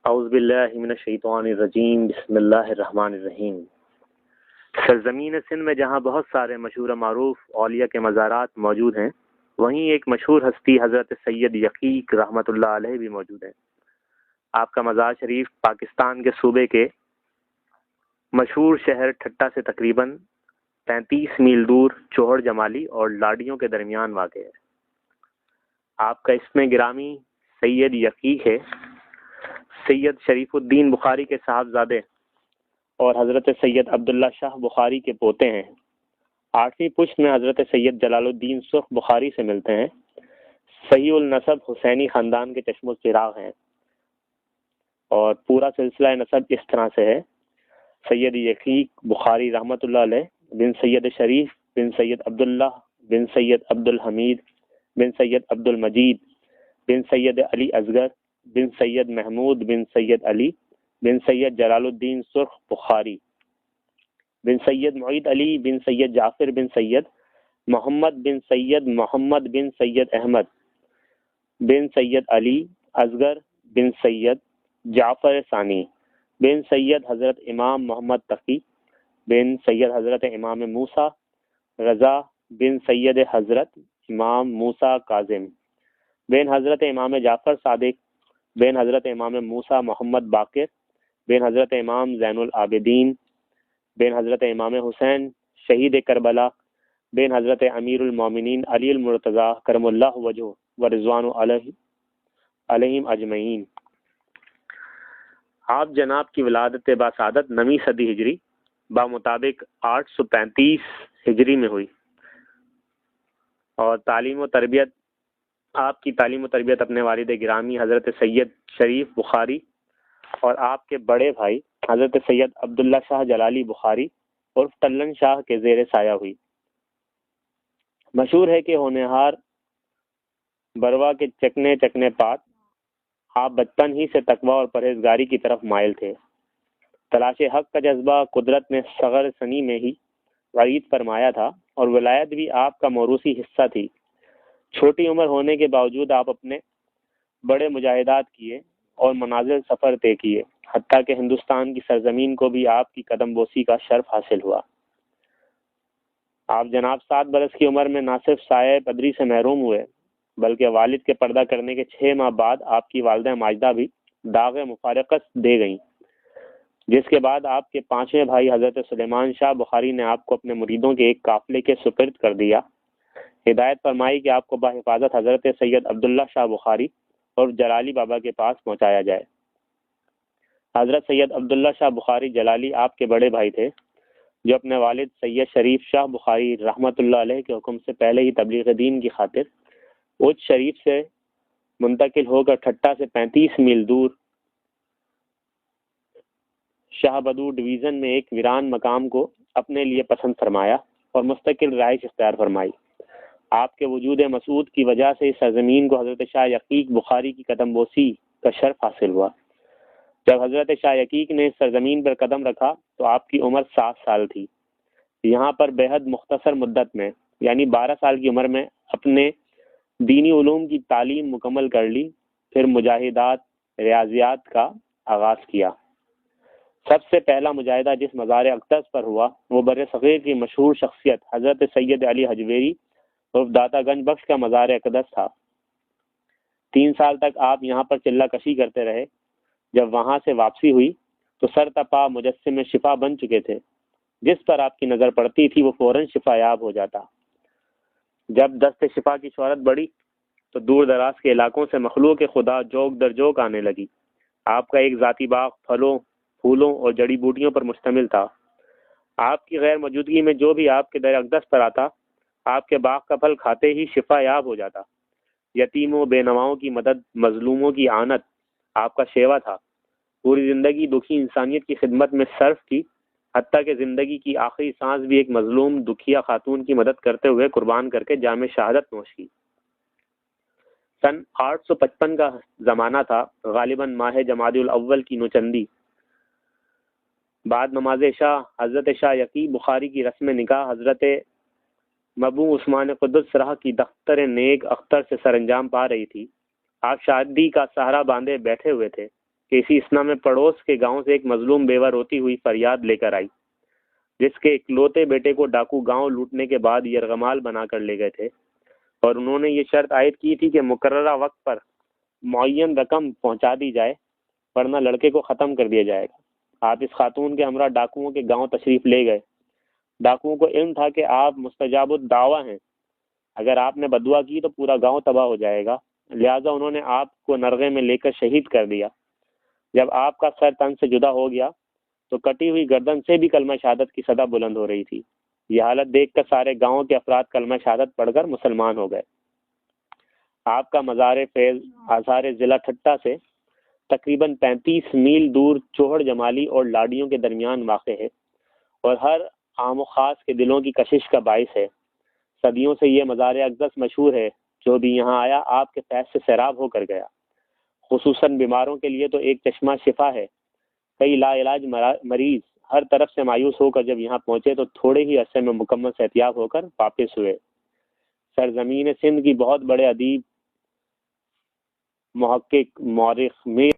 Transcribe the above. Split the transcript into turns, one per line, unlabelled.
اعوذ باللہ من الشیطان الرجیم، بسم اللہ الرحمن الرحیم۔ سرزمین سندھ میں جہاں بہت سارے مشہور و معروف اولیاء کے مزارات موجود ہیں، وہیں ایک مشہور ہستی حضرت سید یقیق رحمۃ اللہ علیہ بھی موجود ہیں۔ آپ کا مزار شریف پاکستان کے صوبے کے مشہور شہر ٹھٹہ سے تقریباً 35 میل دور چوہڑ جمالی اور لاڑیوں کے درمیان واقع ہے۔ آپ کا اسم گرامی سید یقیق ہے۔ سید شریف الدین بخاری کے صاحبزادے اور حضرت سید عبداللہ شاہ بخاری کے پوتے ہیں۔ 8ویں پشت میں حضرت سید جلال الدین سرخ بخاری سے ملتے ہیں۔ صحیح النسب حسینی خاندان کے چشم و چراغ ہیں، اور پورا سلسلہ نسب اس طرح سے ہے: سید یقیق بخاری رحمۃ اللہ علیہ بن سید شریف بن سید عبداللہ بن سید عبد الحمید بن سید عبد المجید بن سید علی اصغر بن سید محمود بن سید علی بن سید جلال الدین سرخ بخاری بن سید معید علی بن سید جعفر بن سید محمد بن سید محمد بن سید احمد بن سید علی اصغر بن سید جعفر ثانی بن سید حضرت امام محمد تقی بن سید حضرت امام موسیٰ رضا بن سید حضرت امام موسیٰ کاظم بن حضرت امام جعفر صادق بن حضرت امام موسیٰ محمد باقر بن حضرت امام زین العابدین بن حضرت امام حسین شہید کربلا بن حضرت امیر المومنین علی المرتضیٰ کرم اللہ وجہہ و رضوان علیہم اجمعین۔ آپ جناب کی ولادت باسعادت 9ویں صدی ہجری بمطابق 835 ہجری میں ہوئی، اور تعلیم و تربیت آپ کی تعلیم و تربیت اپنے والد گرامی حضرت سید شریف بخاری اور آپ کے بڑے بھائی حضرت سید عبداللہ شاہ جلالی بخاری اور ٹلن شاہ کے زیر سایہ ہوئی۔ مشہور ہے کہ ہونہار بروا کے چکنے چکنے پات، آپ بچپن ہی سے تقوی اور پرہیزگاری کی طرف مائل تھے۔ تلاش حق کا جذبہ قدرت نے صغر سنی میں ہی وعید فرمایا تھا، اور ولایت بھی آپ کا موروثی حصہ تھی۔ چھوٹی عمر ہونے کے باوجود آپ اپنے بڑے مجاہدات کیے اور منازل سفر طے کیے، حتیٰ کہ ہندوستان کی سرزمین کو بھی آپ کی قدم بوسی کا شرف حاصل ہوا۔ آپ جناب 7 برس کی عمر میں نہ صرف سایہ پدری سے محروم ہوئے، بلکہ والد کے پردہ کرنے کے 6 ماہ بعد آپ کی والدہ ماجدہ بھی داغ مفارقت دے گئیں، جس کے بعد آپ کے 5ویں بھائی حضرت سلیمان شاہ بخاری نے آپ کو اپنے مریدوں کے ایک قافلے کے سپرد کر دیا۔ ہدایت فرمائی کہ آپ کو بحفاظت حضرت سید عبداللہ شاہ بخاری اور جلالی بابا کے پاس پہنچایا جائے۔ حضرت سید عبداللہ شاہ بخاری جلالی آپ کے بڑے بھائی تھے، جو اپنے والد سید شریف شاہ بخاری رحمۃ اللہ علیہ کے حکم سے پہلے ہی تبلیغ دین کی خاطر اچ شریف سے منتقل ہو کر ٹھٹہ سے 35 میل دور شاہ بدور ڈویژن میں ایک ویران مقام کو اپنے لیے پسند فرمایا اور مستقل رہائش اختیار فرمائی۔ آپ کے وجود مسعود کی وجہ سے اس سرزمین کو حضرت شاہ یقیق بخاری کی قدم بوسی کا شرف حاصل ہوا۔ جب حضرت شاہ یقیق نے اس سرزمین پر قدم رکھا تو آپ کی عمر 7 سال تھی۔ یہاں پر بے حد مختصر مدت میں، یعنی 12 سال کی عمر میں، اپنے دینی علوم کی تعلیم مکمل کر لی، پھر مجاہدات ریاضیات کا آغاز کیا۔ سب سے پہلا مجاہدہ جس مزار اقدس پر ہوا وہ بر صغیر کی مشہور شخصیت حضرت سید علی حجویری اور داتا گنج بخش کا مزار اقدس تھا۔ 3 سال تک آپ یہاں پر چلہ کشی کرتے رہے۔ جب وہاں سے واپسی ہوئی تو سر تپا مجسم شفا بن چکے تھے، جس پر آپ کی نظر پڑتی تھی وہ فوراً شفا یاب ہو جاتا۔ جب دست شفا کی شہرت بڑھی تو دور دراز کے علاقوں سے مخلوق خدا جوک در جوک آنے لگی۔ آپ کا ایک ذاتی باغ پھلوں، پھولوں اور جڑی بوٹیوں پر مشتمل تھا۔ آپ کی غیر موجودگی میں جو بھی آپ کے در اقدس پر آتا، آپ کے باغ کا پھل کھاتے ہی شفا یاب ہو جاتا۔ یتیموں، بے نواؤں کی مدد، مظلوموں کی اعنت آپ کا شیوا تھا۔ پوری زندگی دکھی انسانیت کی خدمت میں صرف کی، حتیٰ کہ زندگی کی آخری سانس بھی ایک مظلوم دکھیا خاتون کی مدد کرتے ہوئے قربان کر کے جام شہادت نوش کی۔ سن 855 کا زمانہ تھا، غالباً ماہ جمادی الاول کی نوچندی۔ بعد نماز عشاء حضرت شاہ یقیق بخاری کی رسم نکاح حضرت مبو عثمان قدس سرہ کی دختر نیک اختر سے سر انجام پا رہی تھی۔ آپ شادی کا سہرا باندھے بیٹھے ہوئے تھے کہ اسی اسنا میں پڑوس کے گاؤں سے ایک مظلوم بیوہ روتی ہوئی فریاد لے کر آئی، جس کے اکلوتے بیٹے کو ڈاکو گاؤں لوٹنے کے بعد یرغمال بنا کر لے گئے تھے، اور انہوں نے یہ شرط عائد کی تھی کہ مقررہ وقت پر معین رقم پہنچا دی جائے ورنہ لڑکے کو ختم کر دیا جائے گا۔ آپ اس خاتون کے ہمراہ ڈاکوؤں کے گاؤں تشریف لے گئے۔ ڈاکوؤں کو علم تھا کہ آپ مستجاب الدعویٰ ہیں، اگر آپ نے بدعا کی تو پورا گاؤں تباہ ہو جائے گا، لہٰذا انہوں نے آپ کو نرغے میں لے کر شہید کر دیا۔ جب آپ کا سر تن سے جدا ہو گیا تو کٹی ہوئی گردن سے بھی کلمہ شہادت کی صدا بلند ہو رہی تھی۔ یہ حالت دیکھ کر سارے گاؤں کے افراد کلمہ شہادت پڑھ کر مسلمان ہو گئے۔ آپ کا مزار فیض آثار ضلع ٹھٹہ سے تقریباً 35 میل دور چوہڑ جمالی اور لاڑیوں کے درمیان واقع ہے، اور ہر عام و خاص کے دلوں کی کشش کا باعث ہے۔ صدیوں سے یہ مزار اقدس مشہور ہے، جو بھی یہاں آیا آپ کے فیض سے سیراب ہو کر گیا۔ خصوصاً بیماروں کے لیے تو ایک چشمہ شفا ہے۔ کئی لا علاج مریض ہر طرف سے مایوس ہو کر جب یہاں پہنچے تو تھوڑے ہی عرصے میں مکمل صحتیاب ہو کر واپس ہوئے۔ سرزمین سندھ کی بہت بڑے ادیب، محقق، مورخ، میر